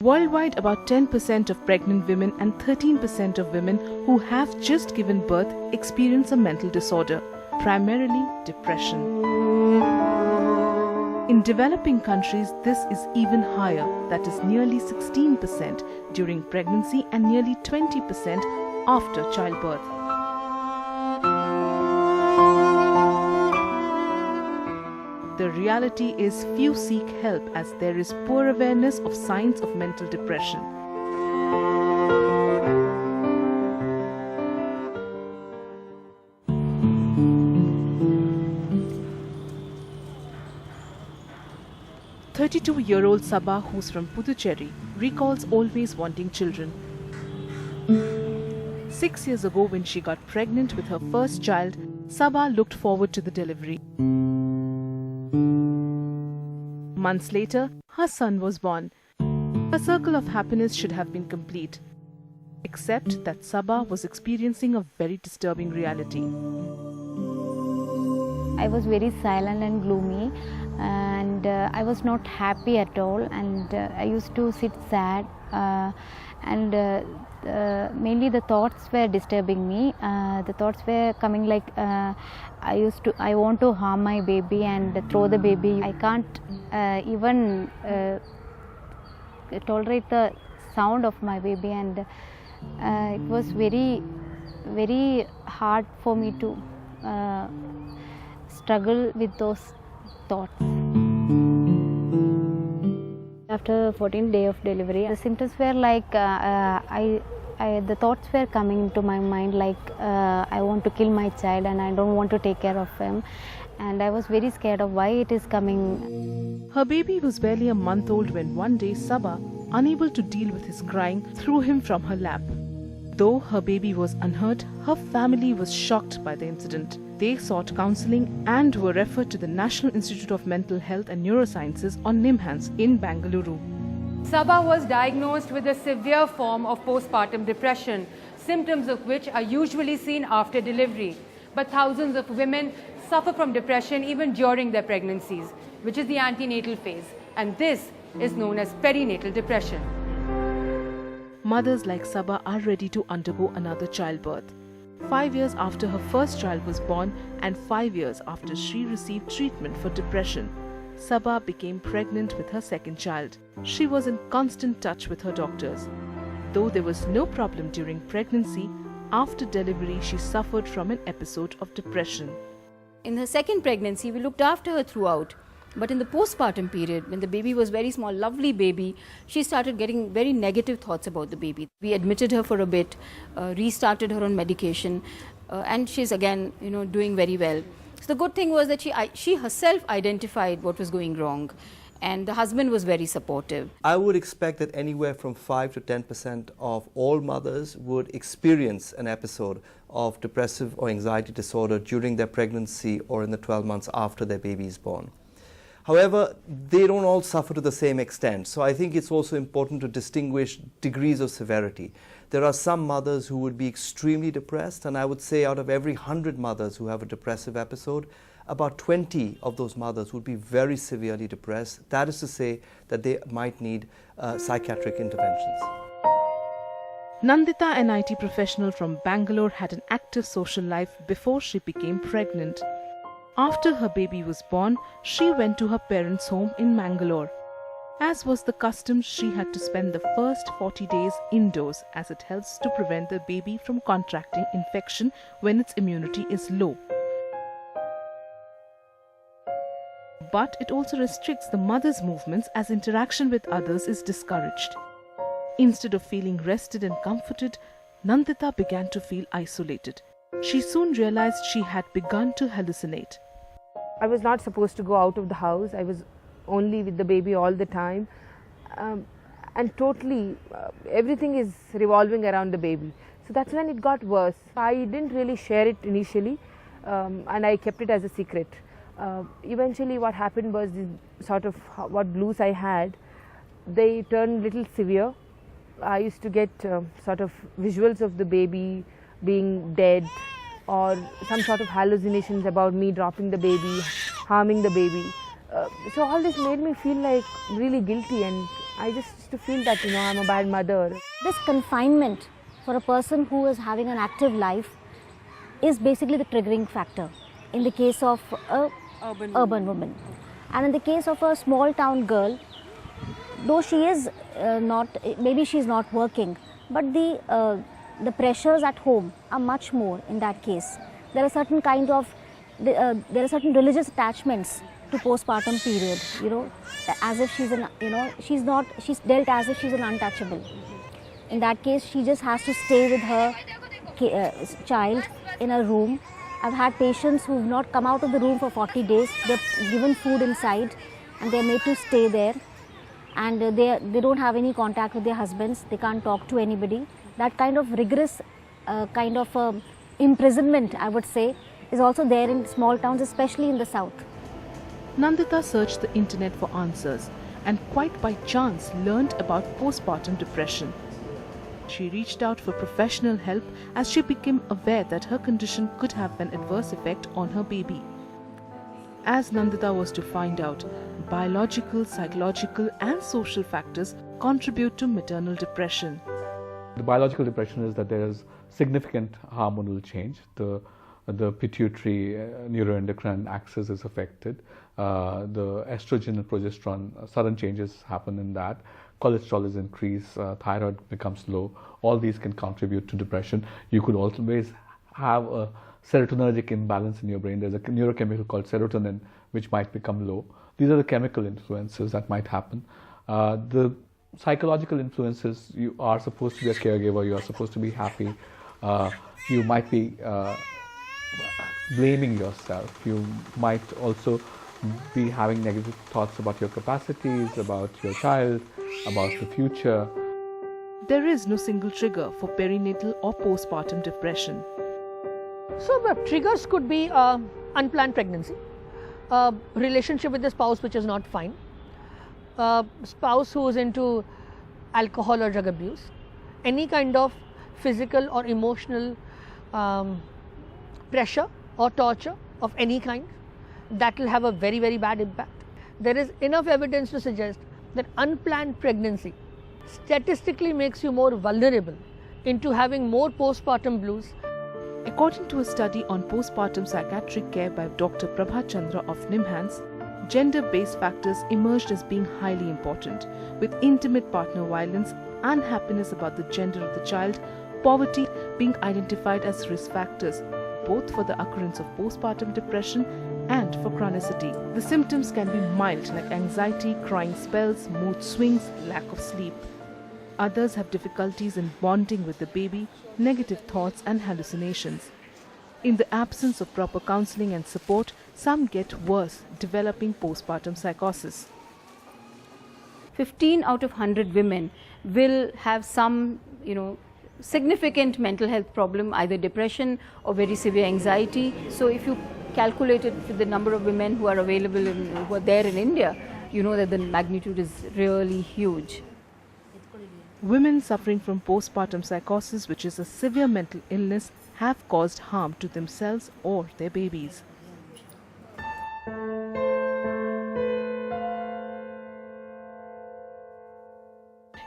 Worldwide, about 10% of pregnant women and 13% of women who have just given birth experience a mental disorder, primarily depression. In developing countries, this is even higher, that is nearly 16% during pregnancy and nearly 20% after childbirth. The reality is few seek help as there is poor awareness of signs of mental depression. "32-year-old Sabas, who's from Puducherry, recalls always wanting children. 6 years ago, when she got pregnant with her first child, Sabas looked forward to the delivery. Months later, her son was born. Her circle of happiness should have been complete, except that Sabas was experiencing a very disturbing reality. I was very silent and gloomy, and I was not happy at all, and I used to sit sad, and mainly the thoughts were disturbing me. The thoughts were coming like I want to harm my baby and throw the baby. I can't even tolerate the sound of my baby, and it was very, very hard for me to struggle with those thoughts. After 14th day of delivery, the symptoms were like the thoughts were coming into my mind like I want to kill my child and I don't want to take care of him, and I was very scared of why it is coming. Her baby was barely a month old when one day Sabas, unable to deal with his crying, threw him from her lap. Though her baby was unhurt, her family was shocked by the incident. They sought counselling and were referred to the National Institute of Mental Health and Neurosciences on NIMHANS in Bengaluru. Sabas was diagnosed with a severe form of postpartum depression, symptoms of which are usually seen after delivery. But thousands of women suffer from depression even during their pregnancies, which is the antenatal phase, and this is known as perinatal depression. Mothers like Sabas are ready to undergo another childbirth. 5 years after her first child was born and 5 years after she received treatment for depression, Sabas became pregnant with her second child. She was in constant touch with her doctors. Though there was no problem during pregnancy, after delivery she suffered from an episode of depression. In her second pregnancy, we looked after her throughout. But in the postpartum period, when the baby was very small, lovely baby, she started getting very negative thoughts about the baby. We admitted her for a bit, restarted her on medication, and she's again, doing very well. So the good thing was that she herself identified what was going wrong, and the husband was very supportive. I would expect that anywhere from 5 to 10% of all mothers would experience an episode of depressive or anxiety disorder during their pregnancy or in the 12 months after their baby is born. However, they don't all suffer to the same extent, so I think it's also important to distinguish degrees of severity. There are some mothers who would be extremely depressed, and I would say out of every 100 mothers who have a depressive episode, about 20 of those mothers would be very severely depressed. That is to say that they might need psychiatric interventions. Nandita, an IT professional from Bangalore, had an active social life before she became pregnant. After her baby was born, she went to her parents' home in Mangalore. As was the custom, she had to spend the first 40 days indoors as it helps to prevent the baby from contracting infection when its immunity is low. But it also restricts the mother's movements as interaction with others is discouraged. Instead of feeling rested and comforted, Nandita began to feel isolated. She soon realized she had begun to hallucinate. I was not supposed to go out of the house. I was only with the baby all the time, and totally everything is revolving around the baby. So that's when it got worse. I didn't really share it initially, and I kept it as a secret. Eventually what happened was sort of what blues I had, they turned little severe. I used to get sort of visuals of the baby being dead, or some sort of hallucinations about me dropping the baby, harming the baby. So all this made me feel like really guilty, and I just used to feel that, I'm a bad mother. This confinement for a person who is having an active life is basically the triggering factor in the case of a urban woman. And in the case of a small town girl, though she is maybe she is not working, but the pressures at home are much more in that case. There are certain there are certain religious attachments to postpartum period, as if she's she's dealt as if she's an untouchable. In that case, she just has to stay with her child in a room. I've had patients who've not come out of the room for 40 days. They're given food inside and they're made to stay there, and they don't have any contact with their husbands. They can't talk to anybody. That kind of rigorous imprisonment, I would say, is also there in small towns, especially in the south. Nandita searched the internet for answers and quite by chance learned about postpartum depression. She reached out for professional help as she became aware that her condition could have an adverse effect on her baby. As Nandita was to find out, biological, psychological and social factors contribute to maternal depression. The biological depression is that there is significant hormonal change. The pituitary neuroendocrine axis is affected. The estrogen and progesterone, sudden changes happen in that. Cholesterol is increased, thyroid becomes low. All these can contribute to depression. You could always have a serotonergic imbalance in your brain. There's a neurochemical called serotonin which might become low. These are the chemical influences that might happen. The psychological influences, you are supposed to be a caregiver, you are supposed to be happy. You might be blaming yourself. You might also be having negative thoughts about your capacities, about your child, about the future. There is no single trigger for perinatal or postpartum depression. So the triggers could be unplanned pregnancy, relationship with the spouse which is not fine, spouse who is into alcohol or drug abuse, any kind of physical or emotional pressure or torture of any kind, that will have a very, very bad impact. There is enough evidence to suggest that unplanned pregnancy statistically makes you more vulnerable into having more postpartum blues. According to a study on postpartum psychiatric care by Dr. Prabha Chandra of NIMHANS, gender-based factors emerged as being highly important, with intimate partner violence, unhappiness about the gender of the child, poverty being identified as risk factors, both for the occurrence of postpartum depression and for chronicity. The symptoms can be mild, like anxiety, crying spells, mood swings, lack of sleep. Others have difficulties in bonding with the baby, negative thoughts and hallucinations. In the absence of proper counseling and support, some get worse, developing postpartum psychosis. 15 out of 100 women will have some, significant mental health problem, either depression or very severe anxiety. So if you calculate it with the number of women who are available who are there in India, you know that the magnitude is really huge. Women suffering from postpartum psychosis, which is a severe mental illness, have caused harm to themselves or their babies.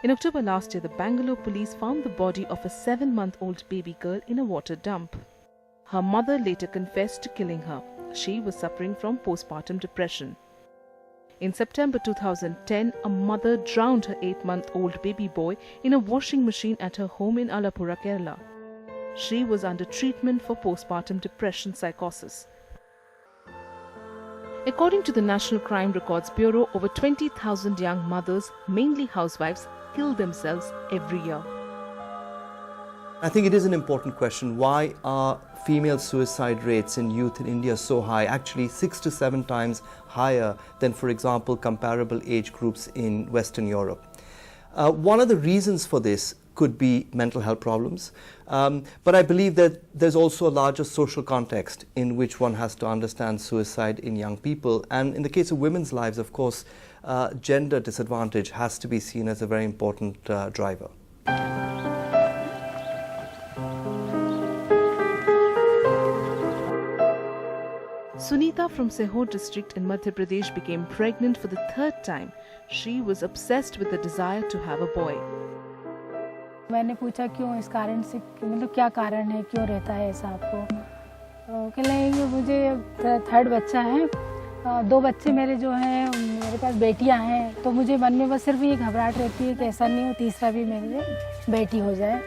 In October last year, the Bangalore police found the body of a 7-month-old baby girl in a water dump. Her mother later confessed to killing her. She was suffering from postpartum depression. In September 2010, a mother drowned her 8-month-old baby boy in a washing machine at her home in Alappuzha, Kerala. She was under treatment for postpartum depression psychosis. According to the National Crime Records Bureau, over 20,000 young mothers, mainly housewives, kill themselves every year. I think it is an important question. Why are female suicide rates in youth in India so high? Actually 6 to 7 times higher than, for example, comparable age groups in Western Europe. One of the reasons for this could be mental health problems, but I believe that there's also a larger social context in which one has to understand suicide in young people. And in the case of women's lives, of course, gender disadvantage has to be seen as a very important driver. Sunita from Sehor district in Madhya Pradesh became pregnant for the 3rd time. She was obsessed with the desire to have a boy. मैंने पूछा क्यों इस कारण से, मतलब क्या कारण है, क्यों रहता है ऐसा आपको? कहने लगे मुझे थर्ड बच्चा है, 2 बच्चे मेरे जो हैं, मेरे पास बेटियां हैं, तो मुझे मन में बस सिर्फ ये घबराहट रहती है कि ऐसा नहीं हो तीसरा भी मेरे बेटी हो जाए।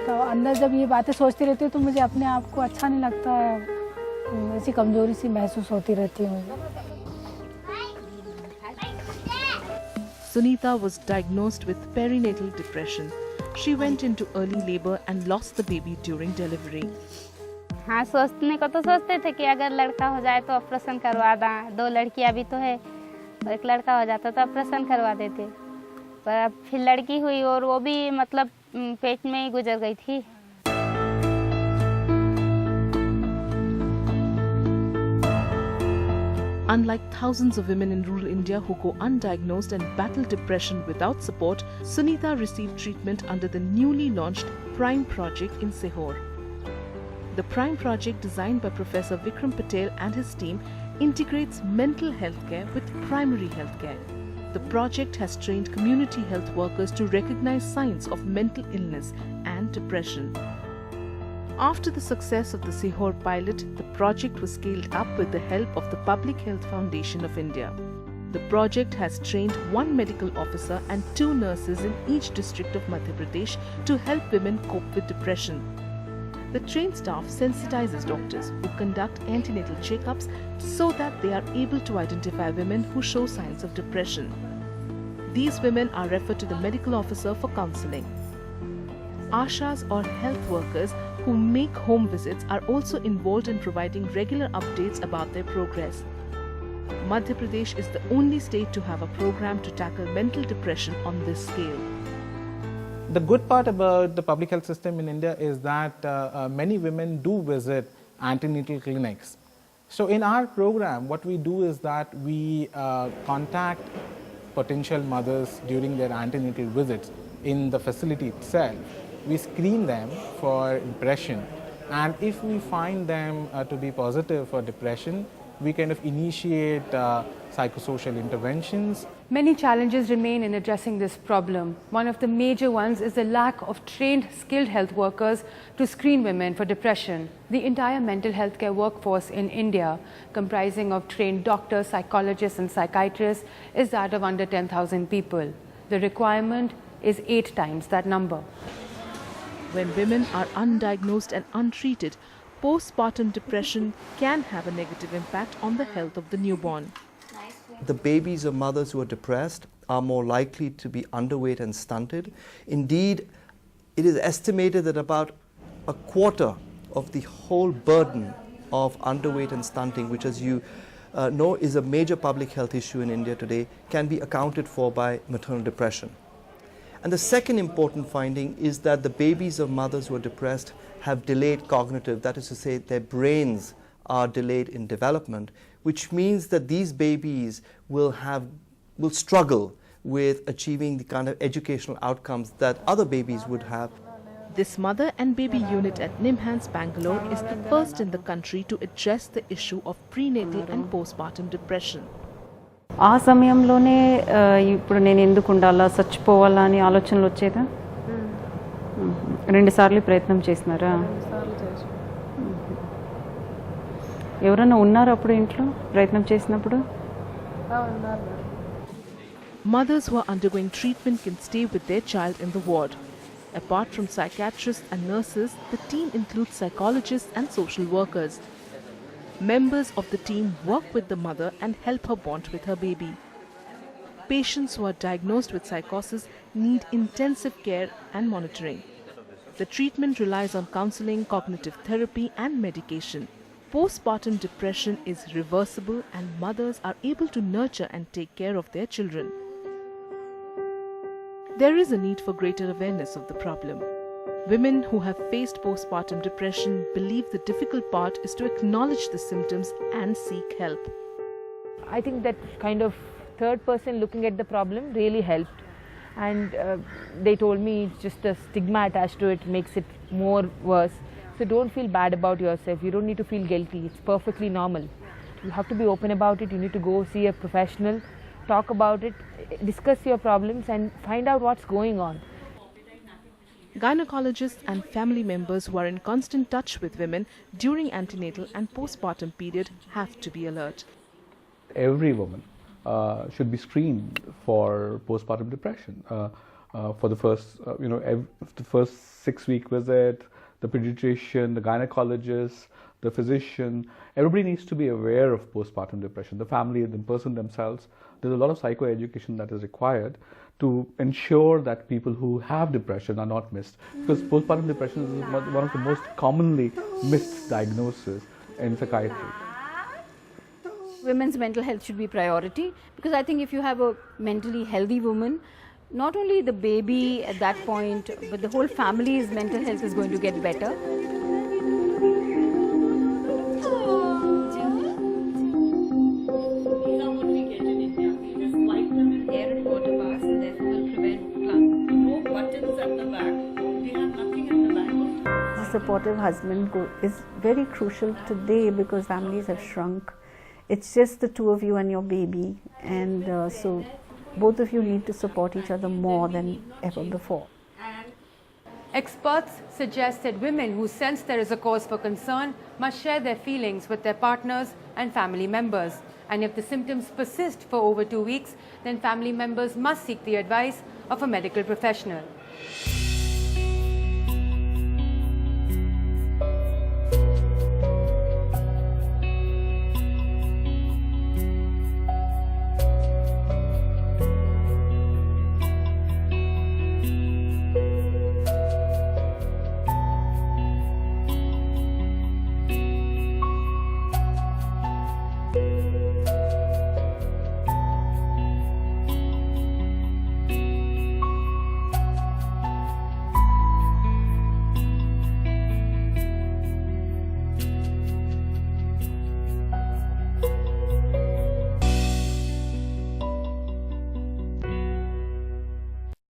तो अंदर जब ये बातें सोचती रहती हूँ तो मुझे अपने आप को अच्छा नहीं लगता है, ऐसी कमज़ोरी सी महसूस होती रहती है मुझे। Sunita was diagnosed with perinatal depression. She went into early labor and lost the baby during delivery. हाँ, सोचने को तो सोचते थे कि अगर लड़का हो जाए तो ऑपरेशन करवा दें, 2 लड़कियां भी तो है, और एक लड़का हो जाता तो ऑपरेशन करवा देते, पर अब फिर लड़की हुई और वो भी मतलब पेट में ही गुजर गई थी। Unlike thousands of women in rural India who go undiagnosed and battle depression without support, Sunita received treatment under the newly launched Prime project in Sihor. The Prime project, designed by Professor Vikram Patel and his team, integrates mental health care with primary health care. The project has trained community health workers to recognize signs of mental illness and depression. After the success of the Sihor pilot, the project was scaled up with the help of the Public Health Foundation of India. The project has trained 1 medical officer and 2 nurses in each district of Madhya Pradesh to help women cope with depression. The trained staff sensitizes doctors who conduct antenatal checkups so that they are able to identify women who show signs of depression. These women are referred to the medical officer for counseling. Ashas or health workers who make home visits are also involved in providing regular updates about their progress. Madhya Pradesh is the only state to have a program to tackle mental depression on this scale. The good part about the public health system in India is that many women do visit antenatal clinics. So in our program, what we do is that we contact potential mothers during their antenatal visits in the facility itself. We screen them for depression, and if we find them to be positive for depression, we kind of initiate psychosocial interventions. Many challenges remain in addressing this problem. One of the major ones is the lack of trained, skilled health workers to screen women for depression. The entire mental health care workforce in India, comprising of trained doctors, psychologists and psychiatrists, is that of under 10,000 people. The requirement is 8 times that number. When women are undiagnosed and untreated, postpartum depression can have a negative impact on the health of the newborn. The babies of mothers who are depressed are more likely to be underweight and stunted. Indeed, it is estimated that about a quarter of the whole burden of underweight and stunting, which as you know is a major public health issue in India today, can be accounted for by maternal depression. And the second important finding is that the babies of mothers who are depressed have delayed cognitive, that is to say their brains are delayed in development, which means that these babies will struggle with achieving the kind of educational outcomes that other babies would have. This mother and baby unit at Nimhans, Bangalore is the first in the country to address the issue of prenatal and postpartum depression. ఆ సమయంలోనే ఇప్పుడు నేను ఎందుకు ఉండాలా చచ్చిపోవాలా అని ఆలోచనలు వచ్చేదా? 2 సార్లు ప్రయత్నం చేసినారా? ఎవరైనా ఉన్నారా అప్పుడు ఇంట్లో ప్రయత్నం చేసినప్పుడు? Mothers who are undergoing treatment can stay with their child in the ward. Apart from psychiatrists and nurses, the team includes psychologists and social workers. Members of the team work with the mother and help her bond with her baby. Patients who are diagnosed with psychosis need intensive care and monitoring. The treatment relies on counseling, cognitive therapy and medication. Postpartum depression is reversible and mothers are able to nurture and take care of their children. There is a need for greater awareness of the problem. Women who have faced postpartum depression believe the difficult part is to acknowledge the symptoms and seek help. I think that kind of third person looking at the problem really helped, and they told me it's just a stigma attached to it makes it more worse. So don't feel bad about yourself, you don't need to feel guilty, it's perfectly normal. You have to be open about it, you need to go see a professional talk about it, discuss your problems and find out what's going on. Gynecologists and family members who are in constant touch with women during antenatal and postpartum period have to be alert. Every woman should be screened for postpartum depression. For the first, the first 6-week visit, the pediatrician, the gynecologist, the physician, everybody needs to be aware of postpartum depression. The family, the person themselves, there's a lot of psychoeducation that is required to ensure that people who have depression are not missed. Because postpartum depression is one of the most commonly missed diagnoses in psychiatry. Women's mental health should be priority, because I think if you have a mentally healthy woman, not only the baby at that point, but the whole family's mental health is going to get better. Supportive husband is very crucial today because families have shrunk. It's just the two of you and your baby, and so both of you need to support each other more than ever before. Experts suggest that women who sense there is a cause for concern must share their feelings with their partners and family members. And if the symptoms persist for over 2 weeks, then family members must seek the advice of a medical professional.